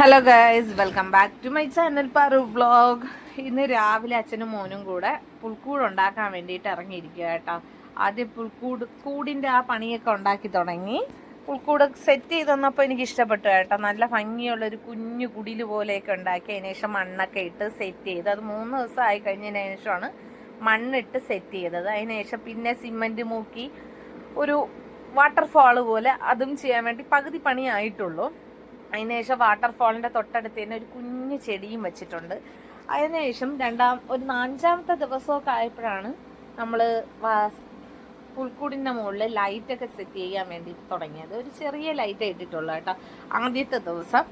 Hello guys, welcome back to my channel Paru vlog. ഇന്ന് രാവിലെ അച്ഛനും മോനും കൂടെ പുൽക്കൂട് ഉണ്ടാക്കാൻ വേണ്ടിയിട്ട് ഇറങ്ങിയിരിക്കുക കേട്ടോ. ആദ്യം കൂടിൻ്റെ ആ പണിയൊക്കെ ഉണ്ടാക്കി തുടങ്ങി. പുൽക്കൂട് സെറ്റ് ചെയ്ത് തന്നപ്പോൾ എനിക്ക് ഇഷ്ടപ്പെട്ടു കേട്ടോ. നല്ല ഭംഗിയുള്ളൊരു കുഞ്ഞു കുടിൽ പോലെയൊക്കെ ഉണ്ടാക്കി അതിന് ശേഷം മണ്ണൊക്കെ ഇട്ട് സെറ്റ് ചെയ്ത് അത് 3 ദിവസം ആയി കഴിഞ്ഞതിന് ശേഷമാണ് മണ്ണിട്ട് സെറ്റ് ചെയ്തത്. അതിന് ശേഷം പിന്നെ സിമൻറ്റ് മൂക്കി ഒരു വാട്ടർഫാള് പോലെ അതും ചെയ്യാൻ വേണ്ടി പകുതി പണിയായിട്ടുള്ളൂ. അതിനുശേഷം വാട്ടർഫാളിൻ്റെ തൊട്ടടുത്ത് തന്നെ ഒരു കുഞ്ഞു ചെടിയും വെച്ചിട്ടുണ്ട്. അതിനുശേഷം ഒരു 5-ാമത്തെ ദിവസമൊക്കെ ആയപ്പോഴാണ് നമ്മൾ പുൽക്കൂടിൻ്റെ മുകളിൽ ലൈറ്റൊക്കെ സെറ്റ് ചെയ്യാൻ വേണ്ടി തുടങ്ങിയത്. ഒരു ചെറിയ ലൈറ്റ് ഇട്ടിട്ടുള്ളൂ കേട്ടോ ആദ്യത്തെ ദിവസം.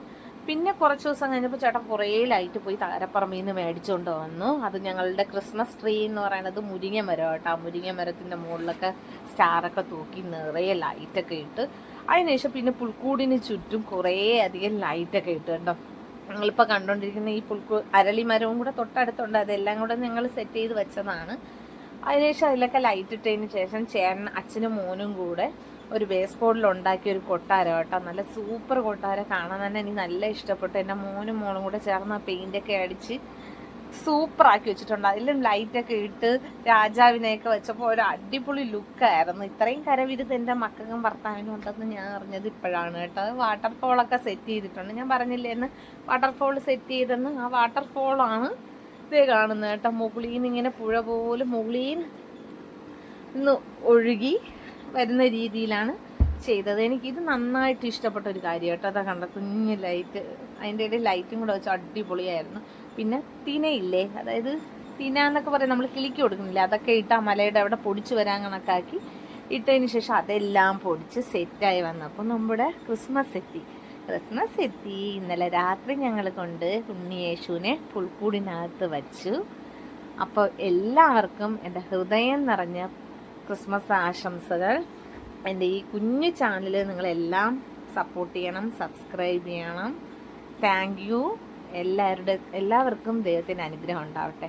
പിന്നെ കുറച്ച് ദിവസം കഴിഞ്ഞപ്പോൾ ചേട്ടൻ കുറേ ലൈറ്റ് പോയി താരപ്പറമ്പിൽ നിന്ന് മേടിച്ചുകൊണ്ട് വന്നു. അത് ഞങ്ങളുടെ ക്രിസ്മസ് ട്രീ എന്ന് പറയുന്നത് മുരിങ്ങ മരം കേട്ടോ. മുരിങ്ങ മരത്തിൻ്റെ മുകളിലൊക്കെ സ്റ്റാറൊക്കെ തൂക്കി നിറയെ ലൈറ്റൊക്കെ ഇട്ട് അതിനുശേഷം പിന്നെ പുൽക്കൂടിന് ചുറ്റും കുറേ അധികം ലൈറ്റൊക്കെ ഇട്ട് കേട്ടോ. ഞങ്ങളിപ്പോൾ കണ്ടുകൊണ്ടിരിക്കുന്ന ഈ അരളി മരവും കൂടെ തൊട്ടടുത്തുണ്ട്. അതെല്ലാം കൂടെ ഞങ്ങൾ സെറ്റ് ചെയ്ത് വെച്ചതാണ്. അതിനുശേഷം അതിലൊക്കെ ലൈറ്റ് ഇട്ടതിന് ശേഷം അച്ഛനും മോനും കൂടെ ഒരു ബേസ് ബോർഡിൽ ഉണ്ടാക്കിയ ഒരു കൊട്ടാരം കേട്ടോ. നല്ല സൂപ്പർ കൊട്ടാരം, കാണാൻ തന്നെ എനിക്ക് നല്ല ഇഷ്ടപ്പെട്ടു. എൻ്റെ മോനും മോളും കൂടെ ചേർന്ന് പെയിൻ്റൊക്കെ അടിച്ച് സൂപ്പറാക്കി വെച്ചിട്ടുണ്ട്. അതിലും ലൈറ്റൊക്കെ ഇട്ട് രാജാവിനെയൊക്കെ വെച്ചപ്പോൾ ഒരു അടിപൊളി ലുക്കായിരുന്നു. ഇത്രയും കരവിരുത് എൻ്റെ മക്കൾക്കും ഭർത്താവിനും ഉണ്ടെന്ന് ഞാൻ അറിഞ്ഞത് ഇപ്പോഴാണ് കേട്ടോ. വാട്ടർഫോളൊക്കെ സെറ്റ് ചെയ്തിട്ടുണ്ട്. ഞാൻ പറഞ്ഞില്ലേ എന്ന് വാട്ടർഫോൾ സെറ്റ് ചെയ്തെന്ന്. ആ വാട്ടർഫോളാണ് ഇതേ കാണുന്നത് കേട്ടോ. മുകളിൽ നിന്ന് ഇങ്ങനെ പുഴ പോലെ മുകളിൽ നിന്ന് ഒഴുകി വരുന്ന രീതിയിലാണ് ചെയ്തത്. എനിക്കിത് നന്നായിട്ട് ഇഷ്ടപ്പെട്ട ഒരു കാര്യം കേട്ടോ. അതാ കണ്ട കുഞ്ഞ് ലൈറ്റ്, അതിൻ്റെ ഇടയിൽ ലൈറ്റും കൂടെ വെച്ച് അടിപൊളിയായിരുന്നു. പിന്നെ തിനയില്ലേ, അതായത് തിന എന്നൊക്കെ പറയും, നമ്മൾ കിളിക്ക് കൊടുക്കുന്നില്ല, അതൊക്കെ ഇട്ട് ആ മലയുടെ അവിടെ പൊടിച്ച് വരാൻ കണക്കാക്കി ഇട്ടതിന് ശേഷം അതെല്ലാം പൊടിച്ച് സെറ്റായി വന്നപ്പോൾ നമ്മുടെ ക്രിസ്മസ് എത്തി. ഇന്നലെ രാത്രി ഞങ്ങൾ കൊണ്ട് ഉണ്ണിയേശുവിനെ പുൽക്കൂടിനകത്ത് വച്ചു. അപ്പോൾ എല്ലാവർക്കും എൻ്റെ ഹൃദയം നിറഞ്ഞ ക്രിസ്മസ് ആശംസകൾ. എൻ്റെ ഈ കുഞ്ഞു ചാനൽ നിങ്ങളെല്ലാം സപ്പോർട്ട് ചെയ്യണം, സബ്സ്ക്രൈബ് ചെയ്യണം. Thank you. എല്ലാവർക്കും ദൈവത്തിൻ്റെ അനുഗ്രഹം ഉണ്ടാവട്ടെ.